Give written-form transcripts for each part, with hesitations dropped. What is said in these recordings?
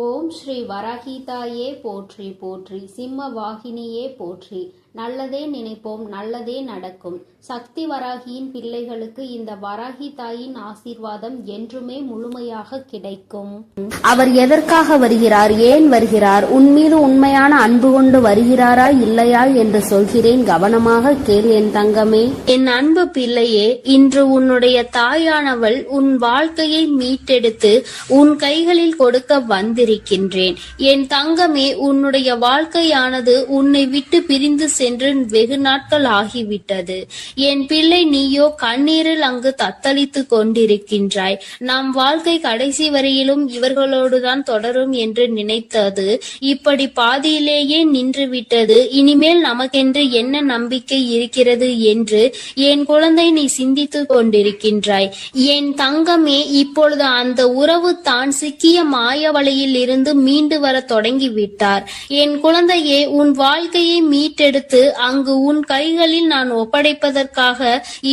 ஓம் ஸ்ரீ வராகிதாயே போற்றி போற்றி, சிம்ம வாகினியே போற்றி. நல்லதே நினைப்போம், நல்லதே நடக்கும். சக்தி வராகியின் பிள்ளைகளுக்கு இந்த வராகி தாயின் ஆசீர்வாதம் என்றுமே முழுமையாக கிடைக்கும். அவர் எதற்காக வருகிறார், ஏன் வருகிறார், உன்மீது உண்மையான அன்பு கொண்டு வருகிறாரா இல்லையா என்று சொல்கிறேன், கவனமாக கேள் என் தங்கமே. என் அன்பு பிள்ளையே, இன்று உன்னுடைய தாயானவள் உன் வாழ்க்கையை மீட்டெடுத்து உன் கைகளில் கொடுக்க வந்திருக்கின்றேன். என் தங்கமே, உன்னுடைய வாழ்க்கையானது உன்னை விட்டு பிரிந்து சென்று வெகு நாட்கள் ஆகிவிட்டது. என் பிள்ளை, நீயோ கண்ணீரில் அங்கு தத்தளித்து கொண்டிருக்கின்றாய். நம் வாழ்க்கை கடைசி வரையிலும் இவர்களோடுதான் தொடரும் என்று நினைத்தது இப்படி பாதியிலேயே நின்று விட்டது. இனிமேல் நமக்கென்று என்ன நம்பிக்கை இருக்கிறது என்று என் குழந்தை நீ சிந்தித்து கொண்டிருக்கின்றாய். என் தங்கமே, இப்பொழுது அந்த உறவு தான் சிக்கிய மாயவலையில் இருந்து மீண்டு வர தொடங்கிவிட்டார். என் குழந்தையே, உன் வாழ்க்கையை மீட்டெடுத்து அங்கு உன் கைகளில் நான் ஒப்படைப்பதற்காக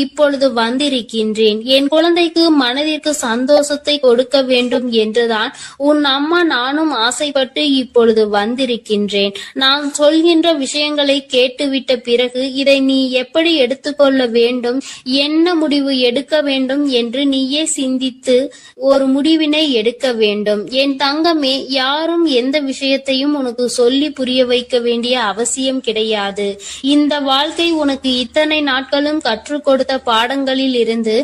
இப்பொழுது வந்திருக்கின்றேன். என் குழந்தைக்கு மனதிற்கு சந்தோஷத்தை கொடுக்க வேண்டும் என்றுதான் உன் அம்மா நானும் ஆசைப்பட்டு இப்பொழுது வந்திருக்கின்றேன். நான் சொல்கின்ற விஷயங்களை கேட்டுவிட்ட பிறகு இதை நீ எப்படி எடுத்துக்கொள்ள வேண்டும், என்ன முடிவு எடுக்க வேண்டும் என்று நீயே சிந்தித்து ஒரு முடிவினை எடுக்க வேண்டும். என் தங்கமே, யாரும் எந்த விஷயத்தையும் உனக்கு சொல்லி புரிய வைக்க வேண்டிய அவசியம் கிடையாது. இந்த வாழ்க்கை உனக்கு இத்தனை நாட்களும் கற்றுக் கொடுத்த பாடங்களில் இருந்து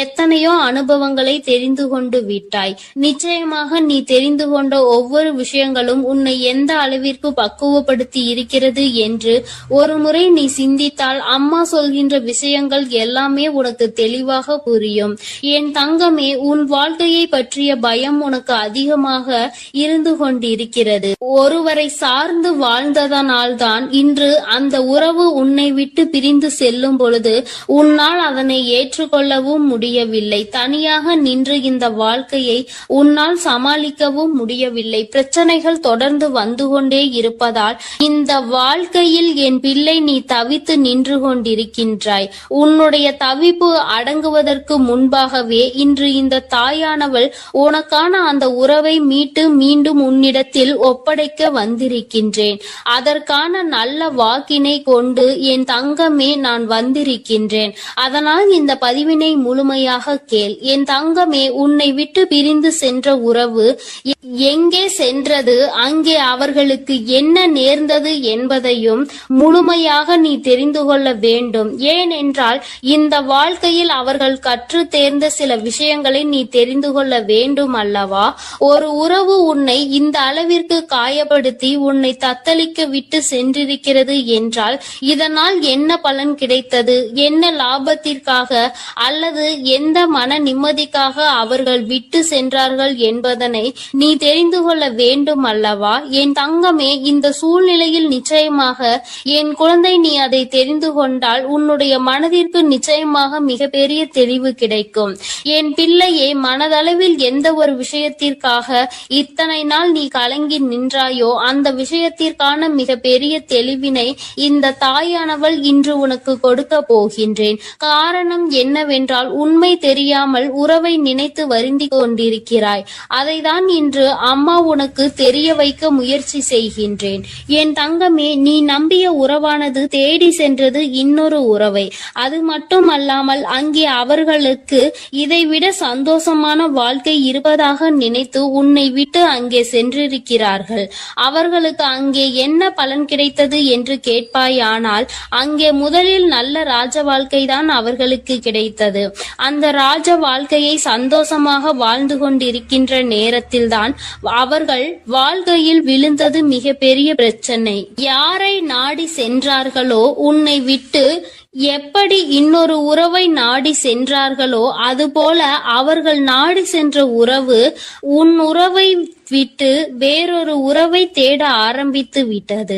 எத்தனையோ அனுபவங்களை தெரிந்து கொண்டு விட்டாய். நிச்சயமாக நீ தெரிந்து கொண்ட ஒவ்வொரு விஷயங்களும் உன்னை எந்த அளவிற்கு பக்குவப்படுத்தி இருக்கிறது என்று ஒரு முறை நீ சிந்தித்தால் அம்மா சொல்கின்ற விஷயங்கள் எல்லாமே உனக்கு தெளிவாக புரியும். என் தங்கமே, உன் வாழ்க்கையை பற்றிய பயம் உனக்கு அதிகமாக இருந்து கொண்டிருக்கிறது. ஒருவரை சார்ந்து வாழ்ந்ததனால்தான் இன்று அந்த உறவு உன்னை விட்டு பிரிந்து செல்லும் பொழுது உன்னால் அதனை ஏற்றுக்கொள்ளவும் முடியவில்லை. தனியாக நின்று இந்த வாழ்க்கையை உன்னால் சமாளிக்கவும் முடியவில்லை. பிரச்சனைகள் தொடர்ந்து வந்து கொண்டே இருப்பதால் இந்த வாழ்க்கையில் என் பிள்ளை நீ தவித்து நின்று கொண்டிருக்கின்றாய். உன்னுடைய தவிப்பு அடங்குவதற்கு முன்பாகவே இன்று இந்த தாயானவள் உனக்கான அந்த உறவை மீட்டு மீண்டும் உன்னிடத்தில் ஒப்படைக்க வந்திருக்கின்றேன். அதற்கான நல்ல வாக்கினை கொண்டு என் தங்கமே நான் வந்திருக்கின்றேன். அதனால் இந்த பதிவினை முழுமையாக கேள். என் தங்கமே, உன்னை விட்டு பிரிந்து சென்ற உறவு எங்கே சென்றது, அங்கே அவர்களுக்கு என்ன நேர்ந்தது என்பதையும் முழுமையாக நீ தெரிந்து கொள்ள வேண்டும். ஏனென்றால் இந்த வாழ்க்கையில் அவர்கள் கற்று தேர்ந்த சில விஷயங்களை நீ தெரிந்து கொள்ள வேண்டும் அல்லவா? ஒரு உறவு உன்னை இந்த அளவிற்கு காயப்படுத்தி உன்னை தத்தளிக்க விட்டு சென்றிருக்கிறது என்றால் இதனால் என்ன பலன் கிடைத்தது, என்ன லாபத்திற்காக அல்லது எந்த மன நிம்மதிக்காக அவர்கள் விட்டு சென்றார்கள் என்பதனை நீ தெரிந்து கொள்ள வேண்டும் அல்லவா? என் தங்கமே, இந்த சூழ்நிலையில் நிச்சயமாக என் குழந்தை நீ அதை தெரிந்து கொண்டால் உன்னுடைய மனதிற்கு நிச்சயமாக மிகப்பெரிய தெளிவு கிடைக்கும். என் பிள்ளையே, மனதளவில் எந்த ஒரு விஷயத்திற்காக இத்தனை நாள் நீ கலங்கி நின்றாயோ அந்த விஷயத்திற்கான மிகப்பெரிய தெளிவினை இந்த தாயானவள் இன்று உனக்கு கொடுக்க போகின்றேன். காரணம் என்னவென்றால் உண்மை தெரியாமல் உறவை நினைத்து வருந்தி கொண்டிருக்கிறாய். அதைதான் இன்று அம்மா உனக்கு தெரிய வைக்க முயற்சி செய்கின்றேன். என் தங்கமே, நீ நம்பிய உறவானது தேடி சென்றது இன்னொரு உறவை. அது மட்டுமல்லாமல் அங்கே அவர்களுக்கு இதைவிட சந்தோஷமான வாழ்க்கை இருப்பதாக நினைத்து உன்னை விட்டு அங்கே சென்றிருக்கிறார்கள். அவர்களுக்கு அங்கே என்ன பலன் கிடைத்தது என்று கேட்பாயானால் அங்கே முதலில் நல்ல ராஜ வாழ்க்கை தான் அவர்களுக்கு கிடைத்தது. அந்த ராஜ வாழ்க்கையை சந்தோஷமாக வாழ்ந்து கொண்டிருக்கின்ற நேரத்தில் தான் அவர்கள் வாழ்க்கையில் விழுந்தது மிகப்பெரிய பிரச்சனை. யாரை நாடி சென்றார்களோ உன்னை விட்டு, எப்படி இன்னொரு உறவை நாடி சென்றார்களோ அதுபோல அவர்கள் நாடி சென்ற உறவு உன் உறவை விட்டு வேறொரு உறவை தேட ஆரம்பித்து விட்டது.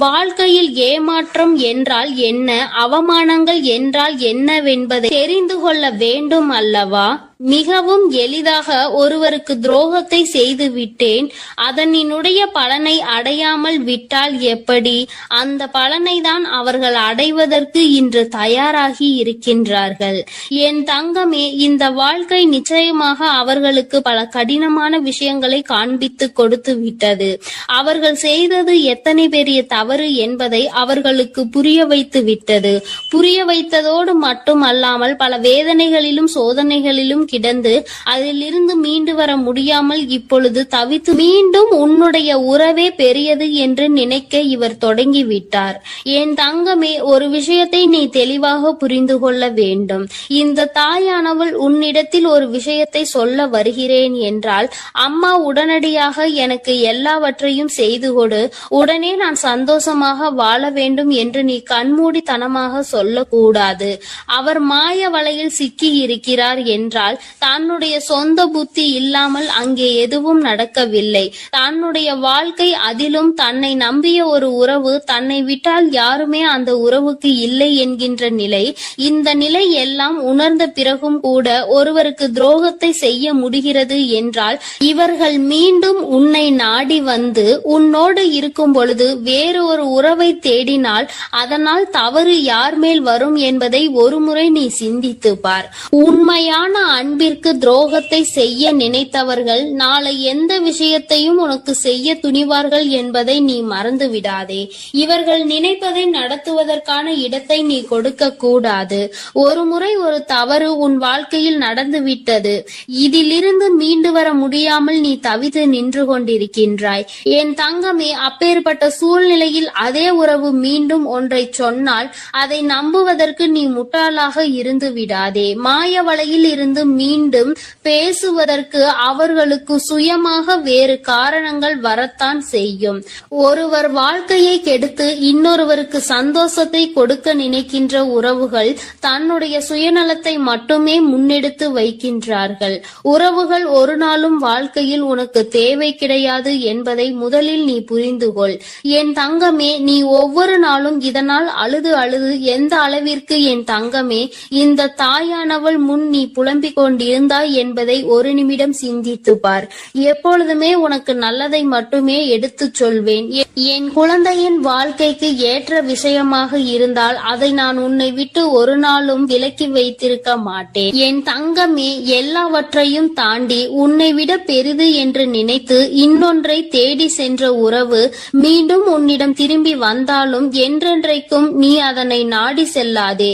வாழ்க்கையில் ஏமாற்றம் என்றால் என்ன, அவமானங்கள் என்றால் என்னவென்பதை தெரிந்து கொள்ள வேண்டும் அல்லவா? மிகவும் எளிதாக ஒருவருக்கு துரோகத்தை செய்து விட்டேன், அதனினுடைய பலனை அடையாமல் விட்டால் எப்படி? அந்த பலனை தான் அவர்கள் அடைவதற்கு இன்று தயாராகி இருக்கின்றார்கள். என் தங்கமே, இந்த வாழ்க்கை நிச்சயமாக அவர்களுக்கு பல கடினமான விஷயங்களை காண்பித்து கொடுத்து விட்டது. அவர்கள் செய்தது எத்தனை பெரிய தவறு என்பதை அவர்களுக்கு புரிய வைத்து விட்டது. புரிய வைத்ததோடு மட்டுமல்லாமல் பல வேதனைகளிலும் சோதனைகளிலும் கிடந்து அதிலிருந்து மீண்டு வர முடியாமல் இப்பொழுது தவித்து மீண்டும் உன்னுடைய உறவே பெரியது என்று நினைக்க இவர் தொடங்கிவிட்டார். என் தங்கமே, ஒரு விஷயத்தை நீ தெளிவாக புரிந்து கொள்ள வேண்டும். இந்த தாயானவள் உன்னிடத்தில் ஒரு விஷயத்தை சொல்ல வருகிறேன் என்றால், அம்மா உடனடியாக எனக்கு எல்லாவற்றையும் செய்து கொடு, உடனே நான் சந்தோஷமாக வாழ வேண்டும் என்று நீ கண்மூடித்தனமாக சொல்லக்கூடாது. அவர் மாய வலையில் சிக்கி இருக்கிறார் என்றால் தன்னுடைய சொந்த புத்தி இல்லாமல் அங்கே எதுவும் நடக்கவில்லை. தன்னுடைய வாழ்க்கை, அதிலும் தன்னை நம்பிய ஒரு உறவு, தன்னை விட்டால் யாருமே அந்த உறவுக்கு இல்லை என்கின்ற நிலை, இந்த நிலை எல்லாம் உணர்ந்த பிறகும் கூட ஒருவருக்கு துரோகத்தை செய்ய முடிகிறது என்றால், இவர்கள் மீண்டும் உன்னை நாடி வந்து உன்னோடு இருக்கும் பொழுது வேறு ஒரு உறவை தேடினால் அதனால் தவறு யார் மேல் வரும் என்பதை ஒருமுறை நீ சிந்தித்து பார். உண்மையான அன்பிற்கு துரோகத்தை செய்ய நினைத்தவர்கள் நாளை எந்த விஷயத்தையும் உனக்கு செய்ய துணிவார்கள் என்பதை நீ மறந்து விடாதே. இவர்கள் நினைப்பதை நடத்துவதற்கான இடத்தை நீ கொடுக்க கூடாது. ஒரு முறை ஒரு தவறு உன் வாழ்க்கையில் நடந்து விட்டது. இதிலிருந்து மீண்டு வர முடியாமல் நீ தவித்து நின்று கொண்டிருக்கின்றாய். என் தங்கமே, அப்பேற்பட்ட சூழ்நிலையில் அதே உறவு மீண்டும் ஒன்றை சொன்னால் அதை நம்புவதற்கு நீ முட்டாளாக இருந்து விடாதே. மாய வலையில் இருந்து மீண்டும் பேசுவதற்கு அவர்களுக்கு சுயமாக வேறு காரணங்கள் வரத்தான் செய்யும். ஒருவர் வாழ்க்கையை கெடுத்து இன்னொருவருக்கு சந்தோஷத்தை கொடுக்க நினைக்கின்ற உறவுகள் தன்னுடைய சுயநலத்தை மட்டுமே முன்னெடுத்து வைக்கின்றார்கள். உறவுகள் ஒரு நாளும் வாழ்க்கையில் உனக்கு தேவை கிடையாது என்பதை முதலில் நீ புரிந்து கொள். என் தங்கமே, நீ ஒவ்வொரு நாளும் இதனால் அழுது அழுது எந்த அளவிற்கு என் தங்கமே இந்த தாயானவள் முன் நீ புலம்பிக் கொண்டிருந்தாய் என்பதை ஒரு நிமிடம் சிந்தித்து பார். எப்பொழுதுமே உனக்கு நல்லதை மட்டுமே எடுத்துச் சொல்வேன். என் குழந்தையின் வாழ்க்கைக்கு ஏற்ற விஷயமாக இருந்தால் அதை நான் உன்னை விட்டு ஒரு நாளும் விலக்கி வைத்திருக்க மாட்டேன். என் தங்கமே, எல்லாவற்றையும் தாண்டி உன்னை விட பெரிது என்று நினைத்து இன்னொன்றை தேடி சென்ற உறவு மீண்டும் உன்னிடம் திரும்பி வந்தாலும் என்றென்றைக்கும் நீ அதனை நாடி செல்லாதே.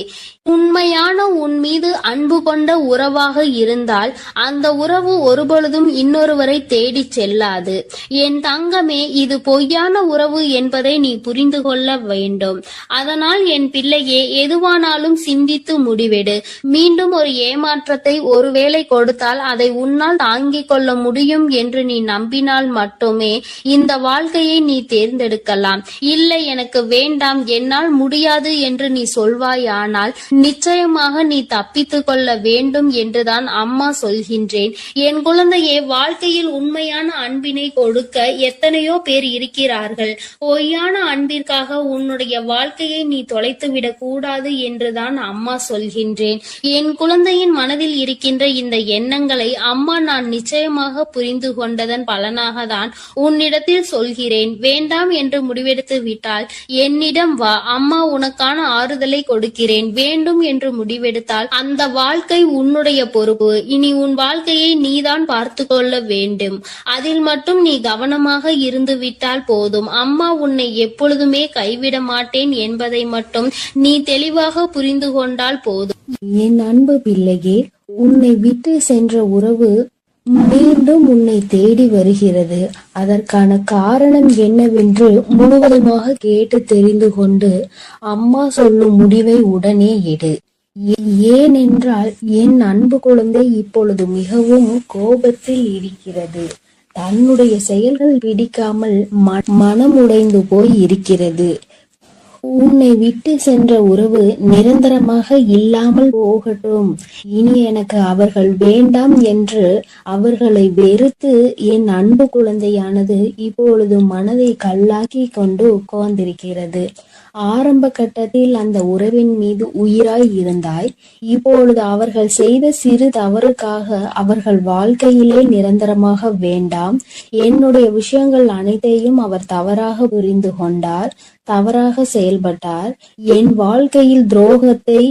உண்மையான உன் மீது அன்பு கொண்ட உறவாக இருந்தால் அந்த உறவு ஒருபொழுதும் இன்னொருவரை தேடி செல்லாது. என் தங்கமே, இது பொய்யான உறவு என்பதை நீ புரிந்து கொள்ள வேண்டும். அதனால் என் பிள்ளையே, எதுவானாலும் சிந்தித்து முடிவெடு. மீண்டும் ஒரு ஏமாற்றத்தை ஒருவேளை கொடுத்தால் அதை உன்னால் தாங்கிக் கொள்ள முடியும் என்று நீ நம்பினால் மட்டுமே இந்த வாழ்க்கையை நீ தேர்ந்தெடுக்கலாம். இல்லை, எனக்கு வேண்டாம், என்னால் முடியாது என்று நீ சொல்வாயானால் நிச்சயமாக நீ தப்பித்துக் கொள்ள வேண்டும் என்றுதான் அம்மா சொல்கின்றேன். என் குழந்தையே, வாழ்க்கையில் உண்மையான அன்பினை கொடுக்க எத்தனையோ பேர் இருக்கிறார்கள். பொய்யான அன்பிற்காக உன்னுடைய வாழ்க்கையை நீ தொலைத்துவிடக் கூடாது என்றுதான் அம்மா சொல்கின்றேன். என் குழந்தையின் மனதில் இருக்கின்ற இந்த எண்ணங்களை அம்மா நான் நிச்சயமாக புரிந்து கொண்டதன் பலனாக தான் உன்னிடத்தில் சொல்கிறேன். வேண்டாம் என்று முடிவெடுத்து விட்டால் என்னிடம் வா, அம்மா உனக்கான ஆறுதலை கொடுக்கிறேன். வேண்டும் என்று முடிவெடுத்தால் அந்த வாழ்க்கை உன்னுடைய பொறுப்பு. இனி உன் வாழ்க்கையை நீதான் பார்த்து கொள்ள வேண்டும். அதில் மட்டும் நீ கவனமாக இருந்து விட்டால் போதும். அம்மா உன்னை எப்பொழுதுமே கைவிட மாட்டேன் என்பதை மட்டும் நீ தெளிவாக புரிந்து கொண்டால் போதும். என் அன்பு பிள்ளையே, உன்னை விட்டு சென்ற உறவு மீண்டும் உன்னை தேடி வருகிறது. அதற்கான காரணம் என்னவென்று முழுவதுமாக கேட்டு தெரிந்து கொண்டு அம்மா சொல்லும் முடிவை உடனே எடு. ஏனென்றால் என் அன்பு குழந்தை இப்பொழுது மிகவும் கோபத்தில் இருக்கிறது. தன்னுடைய செயல்கள் பிடிக்காமல் மனம் உடைந்து போய் இருக்கிறது. உன்னை விட்டு சென்ற உறவு நிரந்தரமாக இல்லாமல் போகட்டும். இனி எனக்கு அவர்கள் வேண்டாம் என்று அவர்களை வெறுத்து என் அன்பு குழந்தையானது இப்பொழுது மனதை கல்லாக்கி கொண்டு உட்கார்ந்திருக்கிறது. ஆரம்ப கட்டத்தில் அந்த உறவின் மீது உயிராய் இருந்தாய். இப்பொழுது அவர்கள் செய்த சிறு தவறுக்காக அவர்கள் வாழ்க்கையிலே நிரந்தரமாக வேண்டாம். என்னுடைய விஷயங்கள் அனைத்தையும் அவர் தவறாக புரிந்து கொண்டார், தவறாக செயல்பட்டார், என் வாழ்க்கையில் துரோகத்தை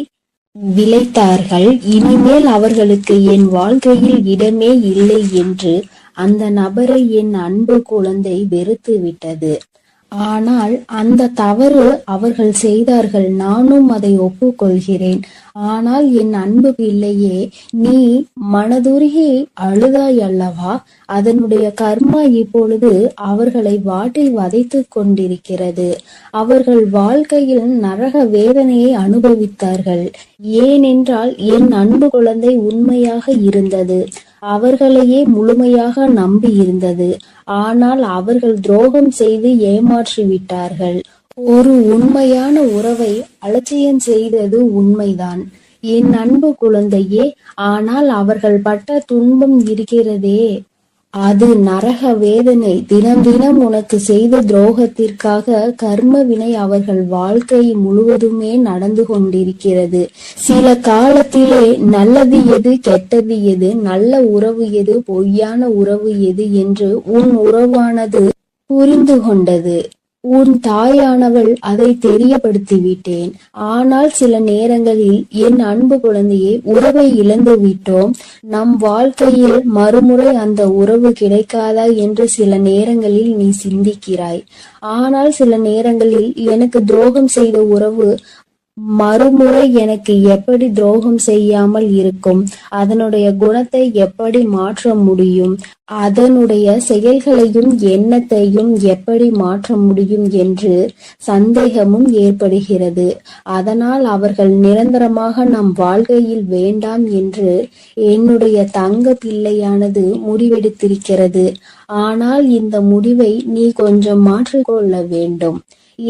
விளைத்தார்கள். இனிமேல் அவர்களுக்கு என் வாழ்க்கையில் இடமே இல்லை என்று அந்த நபரை என் அன்பு குழந்தை வெறுத்து விட்டது. ஆனால் அந்த தவறு அவர்கள் செய்தார்கள், நானும் அதை ஒப்புக்கொள்கிறேன். ஆனால் என் அன்பு பிள்ளையே, நீ மனதுருகி அழுதாய் அல்லவா? அதனுடைய கர்மா இப்பொழுது அவர்களை வாட்டி வதைத்து கொண்டிருக்கிறது. அவர்கள் வாழ்க்கையில் நரக வேதனையை அனுபவித்தார்கள். ஏனென்றால் என் அன்பு குழந்தை உண்மையாக இருந்தது, அவர்களையே முழுமையாக நம்பி இருந்தது. ஆனால் அவர்கள் துரோகம் செய்து ஏமாற்றி விட்டார்கள். ஒரு உண்மையான உறவை அலட்சியம் செய்தது உண்மைதான் என் அன்பு குழந்தையே. ஆனால் அவர்கள் பட்ட துன்பம் இருக்கிறதே, அது நரக வேதனை. தினம் தினம் உனக்கு செய்த துரோகத்திற்காக கர்ம வினை அவர்கள் வாழ்க்கை முழுவதுமே நடந்து கொண்டிருக்கிறது. சில காலத்திலே நல்லது எது, கெட்டது எது, நல்ல உறவு எது, பொய்யான உறவு எது என்று உன் உறவானது புரிந்து கொண்டது. உன் தாயானவள் அதை தெரியப்படுத்திவிட்டேன். ஆனால் சில நேரங்களில் என் அன்பு குழந்தையை, உறவை இழந்து விட்டோம், நம் வாழ்க்கையில் மறுமுறை அந்த உறவு கிடைக்காதா என்று சில நேரங்களில் நீ சிந்திக்கிறாய். ஆனால் சில நேரங்களில் எனக்கு துரோகம் செய்த உறவு மறுமுறை எனக்கு எப்படி துரோகம் செய்யாமல் இருக்கும், அதனுடைய குணத்தை எப்படி மாற்ற முடியும், அதனுடைய செயல்களையும் எண்ணத்தையும் எப்படி மாற்ற முடியும் என்று சந்தேகமும் ஏற்படுகிறது. அதனால் அவர்கள் நிரந்தரமாக நம் வாழ்க்கையில் வேண்டாம் என்று என்னுடைய தங்க பிள்ளையானது முடிவெடுத்திருக்கிறது. ஆனால் இந்த முடிவை நீ கொஞ்சம் மாற்றிக்கொள்ள வேண்டும்.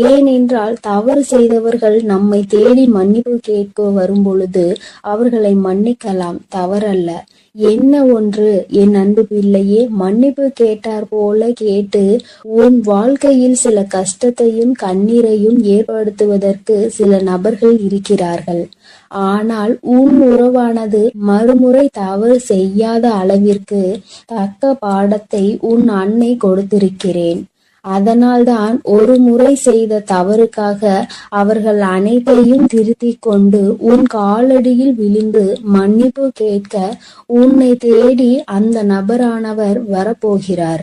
ஏனென்றால் தவறு செய்தவர்கள் நம்மை தேடி மன்னிப்பு கேட்க வரும் பொழுது அவர்களை மன்னிக்கலாம், தவறல்ல. என்ன ஒன்று என் அன்பு பிள்ளையே, மன்னிப்பு கேட்டார் போல கேட்டு உன் வாழ்க்கையில் சில கஷ்டத்தையும் கண்ணீரையும் ஏற்படுத்துவதற்கு சில நபர்கள் இருக்கிறார்கள். ஆனால் உன் உறவானது மறுமுறை தவறு செய்யாத அளவிற்கு தக்க பாடத்தை உன் அன்னை கொடுத்திருக்கிறேன். அதனால்தான் ஒரு முறை செய்த தவறுக்காக அவர்கள் அனைத்தையும் திருத்திக் கொண்டு உன் காலடியில் விழுந்து மன்னிப்பு கேட்க உன்னை தேடி அந்த நபரானவர் வரப்போகிறார்.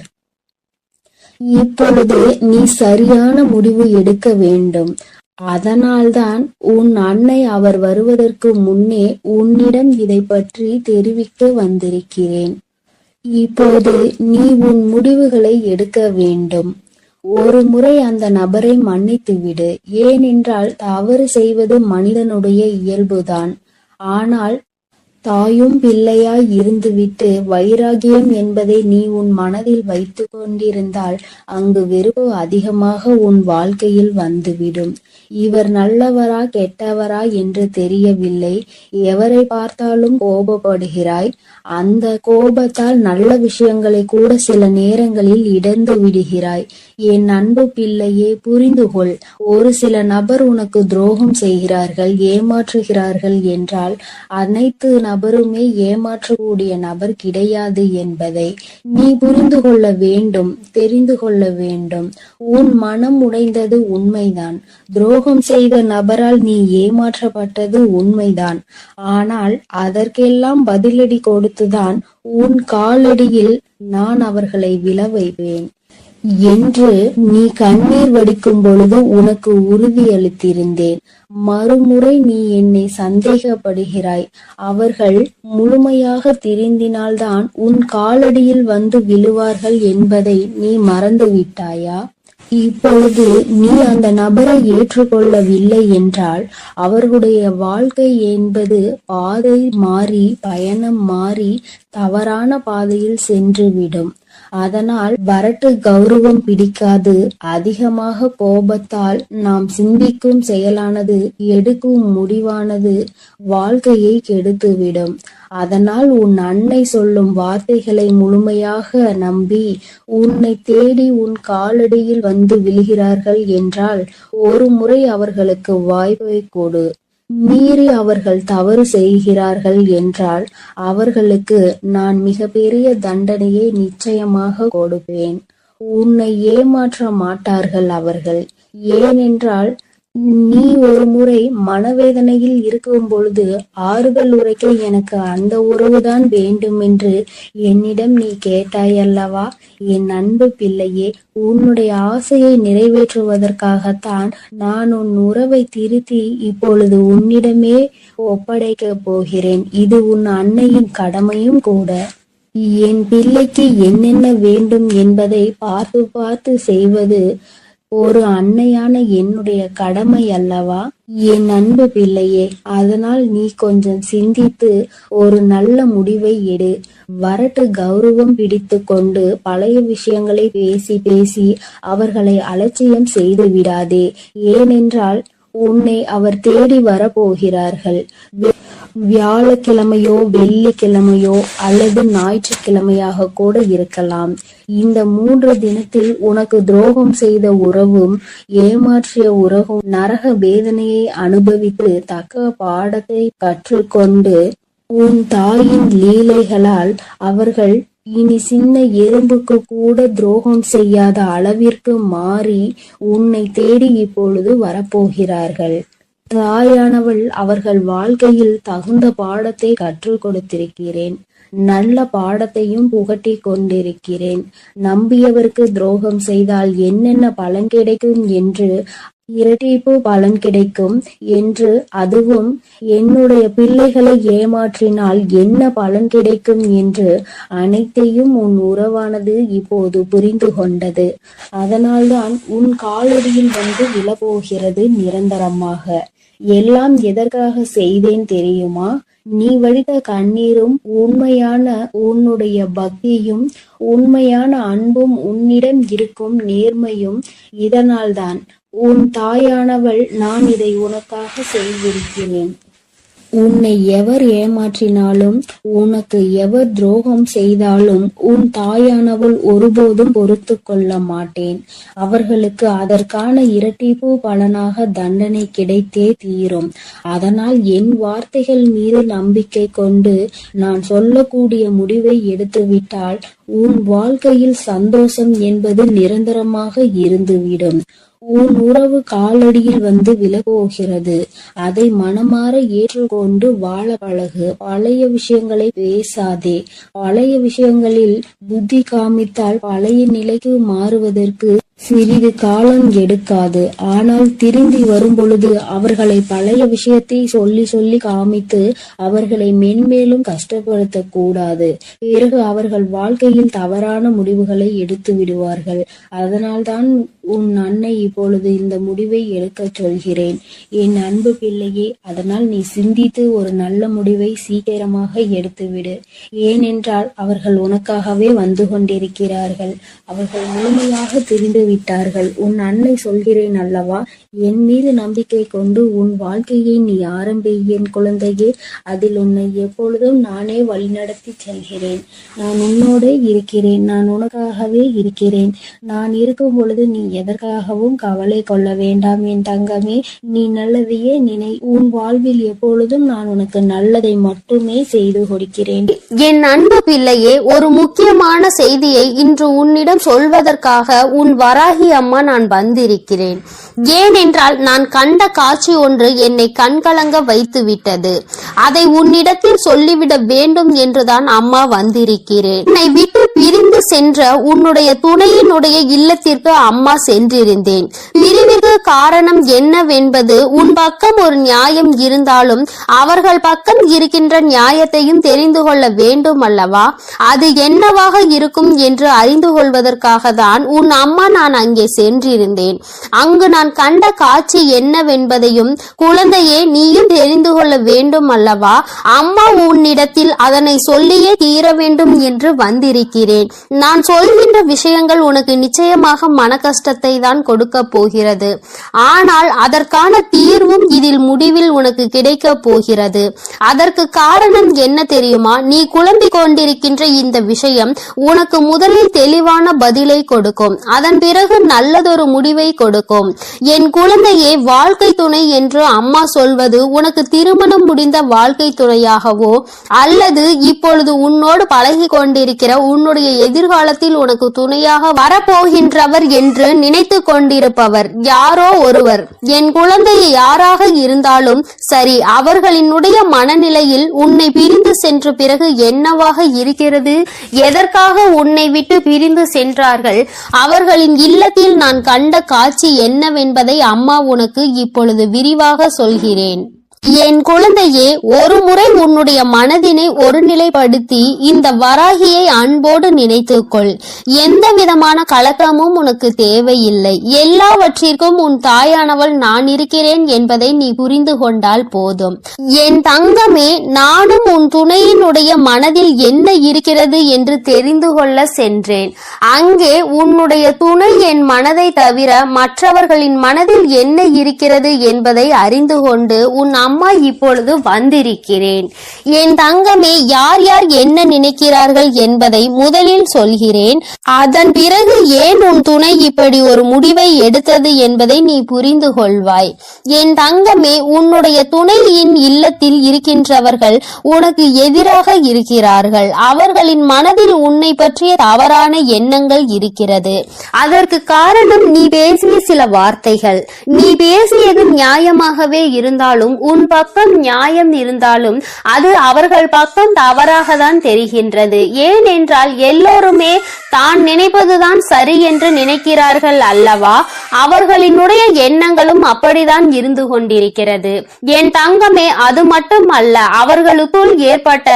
இப்பொழுது நீ சரியான முடிவு எடுக்க வேண்டும். அதனால்தான் உன் அன்னை அவர் வருவதற்கு முன்னே உன்னிடம் இதை பற்றி தெரிவிக்க வந்திருக்கிறேன். இப்போது நீ உன் முடிவுகளை எடுக்க வேண்டும். ஒரு முறை அந்த நபரை மன்னித்து விடு. ஏனென்றால் தவறு செய்வது மனிதனுடைய இயல்புதான். ஆனால் தாயும் பிள்ளையாய் இருந்துவிட்டு வைராகியம் என்பதை நீ உன் மனதில் வைத்து கொண்டிருந்தால் அங்கு வெறுப்பு அதிகமாக உன் வாழ்க்கையில் வந்துவிடும். இவர் நல்லவரா கெட்டவரா என்று தெரியவில்லை, எவரை பார்த்தாலும் கோபப்படுகிறாய். அந்த கோபத்தால் நல்ல விஷயங்களை கூட சில நேரங்களில் இழந்து விடுகிறாய். என் அன்பு பிள்ளையே, புரிந்துகொள். ஒரு சில நபர் உனக்கு துரோகம் செய்கிறார்கள், ஏமாற்றுகிறார்கள் என்றால் அனைத்து நபருமே ஏமாற்றக்கூடிய நபர் கிடையாது என்பதை நீ புரிந்து கொள்ள வேண்டும், தெரிந்து கொள்ள வேண்டும். உன் மனம் உடைந்தது உண்மைதான். துரோகம் செய்த நபரால் நீ ஏமாற்றப்பட்டது உண்மைதான். ஆனால் அதற்கெல்லாம் பதிலடி கொடுத்துதான் உன் காலடியில் நான் அவர்களை விழ வைப்பேன் என்று நீ கண்ணீர் வடிக்கும் பொழுது உனக்கு உறுதியளித்திருந்தேன். மறுமுறை நீ என்னை சந்தேகப்படுகிறாய். அவர்கள் முழுமையாக திருந்தினால்தான் உன் காலடியில் வந்து விழுவார்கள் என்பதை நீ மறந்து விட்டாயா? இப்பொழுது நீ அந்த நபரை ஏற்றுக்கொள்ளவில்லை என்றால் அவர்களுடைய வாழ்க்கை என்பது பாதை மாறி, பயணம் மாறி தவறான பாதையில் சென்றுவிடும். அதனால் வரட்டு கௌரவம் பிடிக்காது. அதிகமாக கோபத்தால் நாம் சிந்திக்கும் செயலானது, எடுக்கும் முடிவானது வாழ்க்கையை கெடுத்துவிடும். அதனால் உன் அன்னை சொல்லும் வார்த்தைகளை முழுமையாக நம்பி உன்னை தேடி உன் காலடியில் வந்து விழுகிறார்கள் என்றால் ஒரு முறை அவர்களுக்கு வாய்ப்பை கொடு. மீறி அவர்கள் தவறு செய்கிறார்கள் என்றால் அவர்களுக்கு நான் மிகப்பெரிய தண்டனையை நிச்சயமாக கொடுப்பேன். உன்னை ஏமாற்ற மாட்டார்கள் அவர்கள். ஏனென்றால் நீ ஒரு முறை மனவேதனையில் இருக்கும் பொழுது ஆறுதல் உரைக்க எனக்கு அந்த உறவுதான் வேண்டும் என்று என்னிடம் நீ கேட்டாயல்லவா? என் அன்பு பிள்ளையே, உன்னுடைய ஆசையை நிறைவேற்றுவதற்காகத்தான் நான் உன் உறவை திருத்தி இப்பொழுது உன்னிடமே ஒப்படைக்க போகிறேன். இது உன் அன்னையின் கடமையும் கூட. என் பிள்ளைக்கு என்னென்ன வேண்டும் என்பதை பார்த்து பார்த்து செய்வது ஒரு அன்னையான என்னுடைய கடமை அல்லவா? என் அன்பு பிள்ளையே, அதனால் நீ கொஞ்சம் சிந்தித்து ஒரு நல்ல முடிவை எடு. வரட்டு கௌரவம் பிடித்து கொண்டு பழைய விஷயங்களை பேசி பேசி அவர்களை அலட்சியம் செய்து விடாதே. ஏனென்றால் உன்னை அவர் தேடி வரப்போகிறார்கள். வியாழக்கிழமையோ வெள்ளிக்கிழமையோ அல்லது ஞாயிற்றுக்கிழமையாக கூட இருக்கலாம். இந்த 3 தினத்தில் உனக்கு துரோகம் செய்த உறவும் ஏமாற்றிய உறவும் நரக வேதனையை அனுபவித்து தக்க பாடத்தை கற்றுக்கொண்டு உன் தாயின் லீலைகளால் அவர்கள் இனி சின்ன எறும்புக்கு கூட துரோகம் செய்யாத அளவிற்கு மாறி உன்னை தேடி இப்பொழுது வரப்போகிறார்கள். தாயானவள் அவர்கள் வாழ்க்கையில் தகுந்த பாடத்தை கற்றுக் கொடுத்திருக்கிறேன். நல்ல பாடத்தையும் புகட்டி கொண்டிருக்கிறேன். நம்பியவருக்கு துரோகம் செய்தால் என்னென்ன பலன் கிடைக்கும் என்று, இரட்டிப்பு பலன் கிடைக்கும் என்று, அதுவும் என்னுடைய பிள்ளைகளை ஏமாற்றினால் என்ன பலன் கிடைக்கும் என்று அனைத்தையும் உன் உறவானது இப்போது புரிந்து கொண்டது. அதனால்தான் உன் காலடியில் வந்து விழப்போகிறது நிரந்தரமாக. எல்லாம் எதற்காக செய்தேன் தெரியுமா? நீ வடித்த கண்ணீரும் உண்மையான உன்னுடைய பக்தியும் உண்மையான அன்பும் உன்னிடம் இருக்கும் நேர்மையும் இதனால்தான். உன் தாயானவள் நான் இதை உனக்காக செய்திருக்கிறேன். உன்னை எவர் ஏமாற்றினாலும் உனக்கு எவர் துரோகம் செய்தாலும் உன் தாயானவள் ஒருபோதும் பொறுத்து கொள்ள மாட்டேன். அவர்களுக்கு அதற்கான இரட்டிப்பு பலனாக தண்டனை கிடைத்தே தீரும். அதனால் என் வார்த்தைகள் மீது நம்பிக்கை கொண்டு நான் சொல்லக்கூடிய முடிவை எடுத்துவிட்டால் உன் வாழ்க்கையில் சந்தோஷம் என்பது நிரந்தரமாக இருந்துவிடும். உன் உறவு காலடியில் வந்து விலகோகிறது. அதை மனமாற ஏற்றுக்கொண்டு வாழ பழகு. பழைய விஷயங்களை பேசாதே. பழைய விஷயங்களில் புத்தி காமித்தால் பழைய நிலைக்கு மாறுவதற்கு சிறிது காலம் எடுக்காது. ஆனால் திரும்பி வரும் பொழுது அவர்களை பழைய விஷயத்தை சொல்லி சொல்லி காமித்து அவர்களை மென்மேலும் கஷ்டப்படுத்த கூடாது. பிறகு அவர்கள் வாழ்க்கையில் தவறான முடிவுகளை எடுத்து விடுவார்கள். அதனால்தான் உன் அன்னை இப்பொழுது இந்த முடிவை எடுக்க சொல்கிறேன். என் அன்பு பிள்ளையே, அதனால் நீ சிந்தித்து ஒரு நல்ல முடிவை சீக்கிரமாக எடுத்துவிடு. ஏனென்றால் அவர்கள் உனக்காகவே வந்து கொண்டிருக்கிறார்கள். அவர்கள் முழுமையாக தெரிந்து விட்டார்கள். உன் அன்னை சொல்கிறேன் அல்லவா, என் மீது நம்பிக்கை கொண்டு உன் வாழ்க்கையை நீ ஆரம்பி என் குழந்தையே. அதில் உன்னை எப்பொழுதும் நானே வழிநடத்தி செல்கிறேன். நான் உன்னோடே இருக்கிறேன். நான் உனக்காகவே இருக்கிறேன். நான் இருக்கும் பொழுது நீ எதற்காகவும் கவலை கொள்ள வேண்டாம் என் தங்கமே. நீ நல்லதையே நினை. உன் வாழ்வில் எப்பொழுதும் நான் உனக்கு நல்லதை மட்டுமே செய்து கொடுக்கிறேன். என் அன்பு பிள்ளையே, ஒரு முக்கியமான செய்தியை இன்று உன்னிடம் சொல்வதற்காக உன் வராகி அம்மா நான் வந்திருக்கிறேன். ஏனென்றால் நான் கண்ட காட்சி ஒன்று என்னை கண்கலங்க வைத்து விட்டது. அதை உன்னிடத்தில் சொல்லிவிட வேண்டும் என்றுதான் அம்மா வந்திருக்கிறேன். என்னை விட்டு பிரிந்து சென்ற உன்னுடைய துணையினுடைய இல்லத்திற்கு அம்மா சென்றிருந்தேன். பிரிவிற்கு காரணம் என்னவென்பது உன் பக்கம் ஒரு நியாயம் இருந்தாலும் அவர்கள் பக்கம் இருக்கின்ற நியாயத்தையும் தெரிந்து கொள்ள வேண்டும் அல்லவா? அது என்னவாக இருக்கும் என்று அறிந்து கொள்வதற்காக தான் உன் அம்மா நான் நான் அங்கே சென்றிருந்தேன். அங்கு நான் கண்ட காட்சி என்னவென்பதையும் குழந்தையே நீயும் தெரிந்து கொள்ள வேண்டும் அல்லவா? அம்மா உன்னிடத்தில் அதனை சொல்லியே தீர வேண்டும் என்று வந்திருக்கிறேன். நான் சொல்கின்ற விஷயங்கள் உனக்கு நிச்சயமாக மன கஷ்டத்தை தான் கொடுக்க போகிறது. ஆனால் அதற்கான தீர்வும் இதில் முடிவில் உனக்கு கிடைக்க போகிறது. அதற்கு காரணம் என்ன தெரியுமா? நீ குழம்பிக் கொண்டிருக்கின்ற இந்த விஷயம் உனக்கு முதலில் தெளிவான பதிலை கொடுக்கும். அதன் பிறகு நல்லதொரு முடிவை கொடுக்கும். என் குழந்தையே, வாழ்க்கை துணை என்று அம்மா சொல்வது உனக்கு திருமணம் முடிந்த வாழ்க்கை துணையாகவோ அல்லது இப்பொழுது உன்னோடு பழகி கொண்டிருக்கிற உன்னுடைய எதிர்காலத்தில் உனக்கு துணையாக வரப்போகின்றவர் என்று நினைத்து கொண்டிருப்பவர் யாரோ ஒருவர். என் குழந்தையை யாராக இருந்தாலும் சரி, அவர்களினுடைய மனநிலையில் உன்னை பிரிந்து சென்ற பிறகு என்னவாக இருக்கிறது, எதற்காக உன்னை விட்டு பிரிந்து சென்றார்கள், அவர்களின் இல்லத்தில் நான் கண்ட காட்சி என்னவென்பதை அம்மா உனக்கு இப்பொழுது விரிவாக சொல்கிறேன். என் குழந்தையே, ஒரு முறை உன்னுடைய மனதினை ஒருநிலைப்படுத்தி இந்த வராகியை அன்போடு நினைத்துக்கொள். எந்த விதமான கலக்கமும் உனக்கு தேவையில்லை. எல்லாவற்றிற்கும் உன் தாயானவள் நான் இருக்கிறேன் என்பதை நீ புரிந்து கொண்டால் போதும். என் தங்கமே, நானும் உன் துணையினுடைய மனதில் என்ன இருக்கிறது என்று தெரிந்து கொள்ள சென்றேன். அங்கே உன்னுடைய துணை என் மனதை தவிர மற்றவர்களின் மனதில் என்ன இருக்கிறது என்பதை அறிந்து கொண்டு உன் அம்மா இப்பொழுது வந்திருக்கிறேன். என் தங்கமே, யார் யார் என்ன நினைக்கிறார்கள் என்பதை முதலில் சொல்கிறேன். அதன் பிறகு ஏன் உன் துணை இப்படி ஒரு முடிவை எடுத்தது என்பதை நீ புரிந்து கொள்வாய். என் தங்கமே, உன்னுடைய துணையின் இல்லத்தில் இருக்கின்றவர்கள் உனக்கு எதிராக இருக்கிறார்கள். அவர்களின் மனதில் உன்னை பற்றிய தவறான எண்ணங்கள் இருக்கிறது. அதற்கு காரணம் நீ பேசிய சில வார்த்தைகள். நீ பேசியது நியாயமாகவே இருந்தாலும், உன் பக்கம் நியாயம் இருந்தாலும் அது அவர்கள் பக்கம் தவறாக தான் தெரிகின்றது. ஏனென்றால் எல்லோருமே தான் நினைப்பதுதான் சரி என்று நினைக்கிறார்கள் அல்லவா? அவர்களினுடைய எண்ணங்களும் அப்படிதான் இருந்து கொண்டிருக்கிறது. என் தங்கமே, அது மட்டும் அல்ல, அவர்களுக்குள் ஏற்பட்ட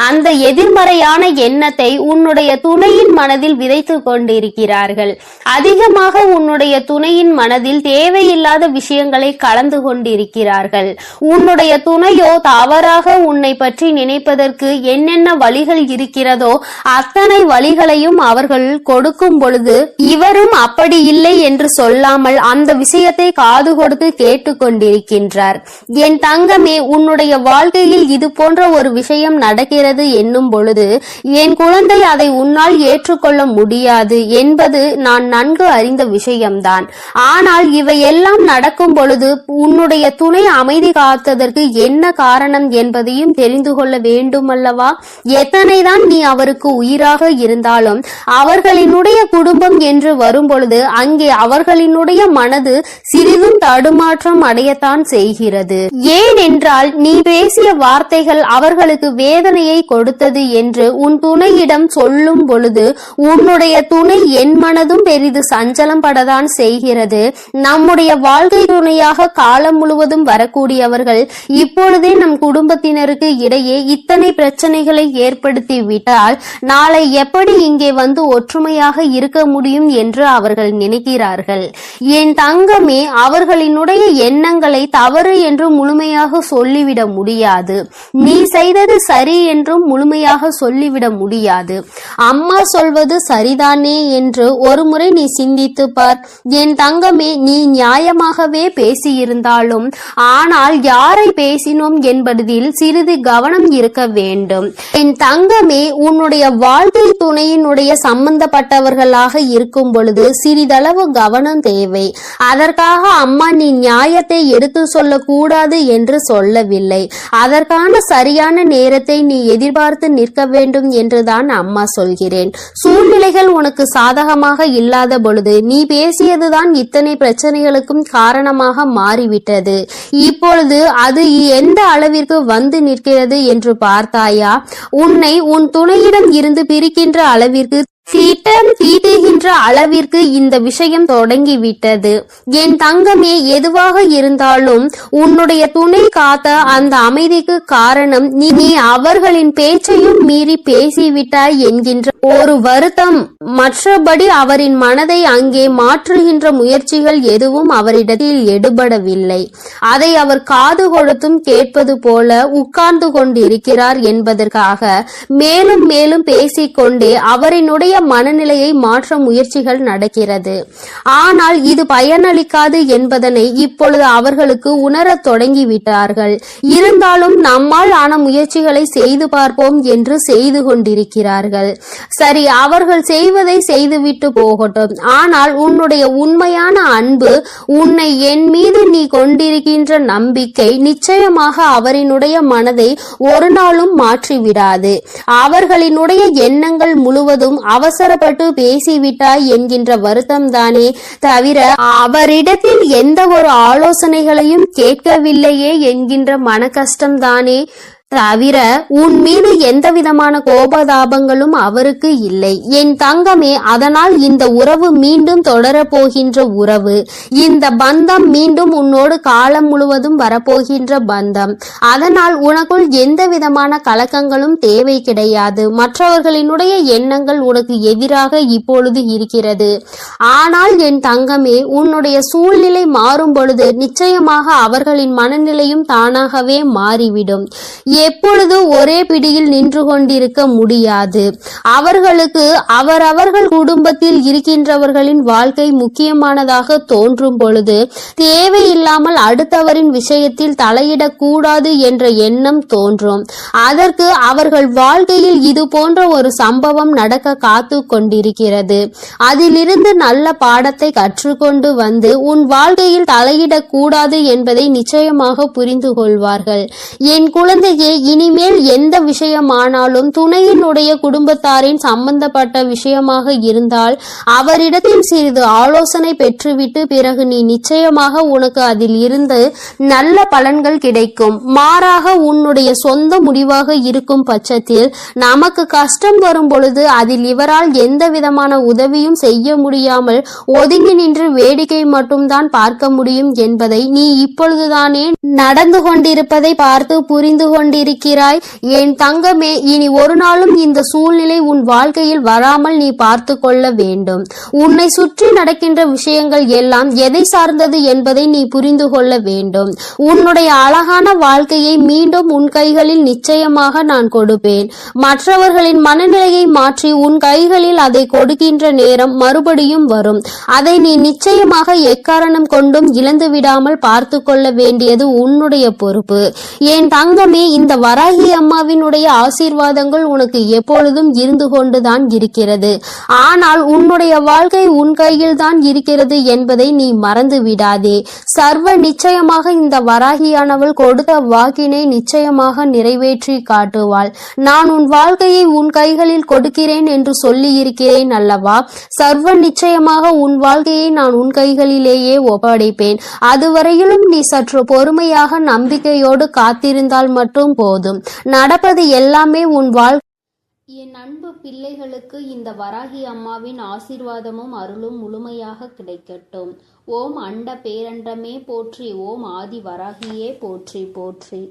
அந்த எதிர்மறையான எண்ணத்தை உன்னுடைய துணையின் மனதில் விதைத்து கொண்டிருக்கிறார்கள். அதிகமாக உன்னுடைய துணையின் மனதில் தேவையில்லாத விஷயங்களை கலந்து கொண்டிருக்கிறார்கள். உன்னுடைய துணையோ தவறாக உன்னை பற்றி நினைப்பதற்கு என்னென்ன வழிகள் இருக்கிறதோ அத்தனை வழிகளையும் அவர்கள் கொடுக்கும் பொழுது இவரும் அப்படி இல்லை என்று சொல்லாமல் அந்த விஷயத்தை காது கொடுத்து கேட்டுக்கொண்டிருக்கின்றார். என் தங்கமே, உன்னுடைய வாழ்க்கையில் இது போன்ற ஒரு விஷயம் நடக்கிறது என்னும் பொழுது என் குழந்தை அதை உன்னால் ஏற்றுக்கொள்ள முடியாது என்பது நான் நன்கு அறிந்த விஷயம்தான். ஆனால் இவையெல்லாம் நடக்கும் பொழுது உன்னுடைய துணை அமைதி காத்ததற்கு என்ன காரணம் என்பதையும் தெரிந்து கொள்ள வேண்டும் அல்லவா? எத்தனைதான் நீ அவருக்கு உயிராக இருந்தாலும் அவர்களினுடைய குடும்பம் என்று வரும் பொழுது அங்கே அவர்களினுடைய மனது சிறிதும் தடுமாற்றம் அடையத்தான் செய்கிறது. ஏனென்றால் நீ பேசிய வார்த்தைகள் அவர்களுக்கு வேதனையை கொடுத்தது என்று உன் துணையிடம் சொல்லும் பொழுது உன்னுடைய துணை என் மனதும் பெரிது சஞ்சலம் படத்தான் செய்கிறது. நம்முடைய வாழ்க்கை துணையாக காலம் முழுவதும் வரக்கூடியவர்கள் இப்பொழுதே நம் குடும்பத்தினருக்கு இடையே இத்தனை பிரச்சனைகளை ஏற்படுத்தி விட்டால் நாளை எப்படி இங்கே வந்து ஒற்றுமையாக இருக்க முடியும் என்று அவர்கள் நினைக்கிறார்கள். என் தங்கமே, அவர்களினுடைய எண்ணங்களை தவறு என்று முழுமையாக சொல்லிவிட முடியாது. நீ செய்தது சரி என்றும் முழுமையாக சொல்லிவிட முடியாது. அம்மா சொல்வது சரிதானே என்று ஒரு முறை நீ சிந்தித்து பார். என் தங்கமே, நீ நியாயமாகவே பேசியிருந்தாலும் ஆனால் யாரை பேசினோம் என்பதில் சிறிது கவனம் இருக்க வேண்டும். என் தங்கமே, உன்னுடைய வாழ்க்கை துணையினுடைய சம்பந்தப்பட்டவர்களாக இருக்கும் பொழுது சிறிதளவு கவனம் தேவை. அதற்காக அம்மா நீ நியாயத்தை எடுத்து சொல்லக்கூடாது என்று சொல்லவில்லை. அதற்கான சரியான நேரத்தை நீ எதிர்பார்த்து நிற்க வேண்டும் என்றுதான் அம்மா சொல்கிறேன். சூழ்நிலைகள் உனக்கு சாதகமாக இல்லாத பொழுது நீ பேசியதுதான் இத்தனை பிரச்சனைகளுக்கும் காரணமாக மாறிவிட்டது. இப்பொழுது அது எந்த அளவிற்கு வந்து நிற்கிறது என்று பார்த்தாயா? உன்னை உன் துணையிடம் இருந்து பிரிக்கின்ற அளவிற்கு திட்டம் தீட்டுகின்ற அளவிற்கு இந்த விஷயம் தொடங்கிவிட்டது. என் தங்கமே, எதுவாக இருந்தாலும் உன்னுடைய துணை காத்த அந்த அமைதிக்கு காரணம் நீ அவர்களின் பேச்சையும் மீறி பேசிவிட்டாய் என்கின்ற ஒரு வருத்தம். மற்றபடி அவரின் மனதை அங்கே மாற்றுகின்ற முயற்சிகள் எதுவும் அவரிடத்தில் எடுபடவில்லை. அதை அவர் காது கொடுத்தும் கேட்பது போல உட்கார்ந்து கொண்டிருக்கிறார் என்பதற்காக மேலும் மேலும் பேசிக்கொண்டே அவரினுடைய மனநிலையை மாற்ற முயற்சிகள் நடக்கிறது. ஆனால் இது பயனளிக்காது என்பதனை இப்பொழுது அவர்களுக்கு உணரத் தொடங்கிவிட்டார்கள். இருந்தாலும் நம்மால் ஆன முயற்சிகளை செய்து பார்ப்போம் என்று செய்து கொண்டிருக்கிறார்கள். சரி, அவர்கள் செய்வதை செய்துவிட்டு போகட்டும். ஆனால் உன்னுடைய உண்மையான அன்பு, உன்னை என் மீது நீ கொண்டிருக்கின்ற நம்பிக்கை நிச்சயமாக அவரினுடைய மனதை ஒரு நாளும் மாற்றிவிடாது. அவர்களினுடைய எண்ணங்கள் முழுவதும் அவசரப்பட்டு பேசிவிட்டாய் என்கின்ற வருத்தம் தானே தவிர அவரிடத்தில் எந்த ஒரு ஆலோசனைகளையும் கேட்கவில்லையே என்கின்ற மன கஷ்டம்தானே தவிர உன் மீது எந்த விதமான கோபதாபங்களும் அவருக்கு இல்லை. என் தங்கமே, அதனால் இந்த உறவு மீண்டும் தொடரப்போகின்ற உறவு. இந்த பந்தம் மீண்டும் உன்னோடு காலம் முழுவதும் வரப்போகின்ற பந்தம். அதனால் உனக்குள் எந்த விதமான கலக்கங்களும் தேவை கிடையாது. மற்றவர்களினுடைய எண்ணங்கள் உனக்கு எதிராக இப்பொழுது இருக்கிறது. ஆனால் என் தங்கமே, உன்னுடைய சூழ்நிலை மாறும் பொழுது நிச்சயமாக அவர்களின் மனநிலையும் தானாகவே மாறிவிடும். எப்பொழுது ஒரே பிடியில் நின்று கொண்டிருக்க முடியாது. அவர்களுக்கு அவரவர்கள் குடும்பத்தில் இருக்கின்றவர்களின் வாழ்க்கை முக்கியமானதாக தோன்றும் பொழுது தேவையில்லாமல் அடுத்தவரின் விஷயத்தில் தலையிடக்கூடாது என்ற எண்ணம் தோன்றும். அதற்கு அவர்கள் வாழ்க்கையில் இது போன்ற ஒரு சம்பவம் நடக்க காத்து கொண்டிருக்கிறது. அதிலிருந்து நல்ல பாடத்தை கற்றுக்கொண்டு வந்து உன் வாழ்க்கையில் தலையிடக்கூடாது என்பதை நிச்சயமாக புரிந்து கொள்வார்கள். என் குழந்தையே, இனிமேல் எந்த விஷயமானாலும் துணையினுடைய குடும்பத்தாரின் சம்பந்தப்பட்ட விஷயமாக இருந்தால் அவரிடத்தில் சிறிது ஆலோசனை பெற்றுவிட்டு பிறகு நீ நிச்சயமாக உனக்கு அதில் இருந்து நல்ல பலன்கள் கிடைக்கும். மாறாக உன்னுடைய சொந்த முடிவாக இருக்கும் பட்சத்தில் நமக்கு கஷ்டம் வரும் பொழுது அதில் இவரால் எந்த விதமான உதவியும் செய்ய முடியாமல் ஒதுங்கி நின்று வேடிக்கை மட்டும்தான் பார்க்க முடியும் என்பதை நீ இப்பொழுதுதானே நடந்து கொண்டிருப்பதை பார்த்து புரிந்து கொண்டிருக்கிறாய். என் தங்கமே, இனி ஒரு நாளும் இந்த சூழ்நிலை உன் வாழ்க்கையில் வராமல் நீ பார்த்து கொள்ள வேண்டும். உன்னை சுற்றி நடக்கின்ற விஷயங்கள் எல்லாம் எதை சார்ந்தது என்பதை நீ புரிந்து கொள்ள வேண்டும். உன்னுடைய அழகான வாழ்க்கையை மீண்டும் உன் கைகளில் நிச்சயமாக நான் கொடுப்பேன். மற்றவர்களின் மனநிலையை மாற்றி உன் கைகளில் அதை கொடுக்கின்ற நேரம் மறுபடியும் வரும். அதை நீ நிச்சயமாக எக்காரணம் கொண்டும் இழந்து விடாமல் பார்த்து கொள்ள வேண்டியது உன்னுடைய பொறுப்பு. என் தங்கமே, இந்த வராகி அம்மாவினுடைய ஆசீர்வாதங்கள் உனக்கு எப்பொழுதும் இருந்து கொண்டுதான் இருக்கிறது. ஆனால் உன்னுடைய வாழ்க்கை உன் கையில் தான் இருக்கிறது என்பதை நீ மறந்து விடாதே. சர்வ நிச்சயமாக இந்த வராகியானவள் கொடுத்த வாக்கினை நிச்சயமாக நிறைவேற்றி காட்டுவாள். நான் உன் வாழ்க்கையை உன் கைகளில் கொடுக்கிறேன் என்று சொல்லி இருக்கிறேன் அல்லவா? சர்வ நிச்சயமாக உன் வாழ்க்கையை நான் உன் கைகளிலேயே ஒப்படைப்பேன். அதுவரையிலும் நீ சற்று பொறுமையாக நம்பிக்கையோடு காத்திருந்தால் மட்டும் போதும். நடப்பது எல்லாமே உன் வாழ்க்கை. என் அன்பு பிள்ளைகளுக்கு இந்த வராகி அம்மாவின் ஆசீர்வாதமும் அருளும் முழுமையாக கிடைக்கட்டும். ஓம் அண்ட பேரண்டமே போற்றி. ஓம் ஆதி வராகியே போற்றி போற்றி.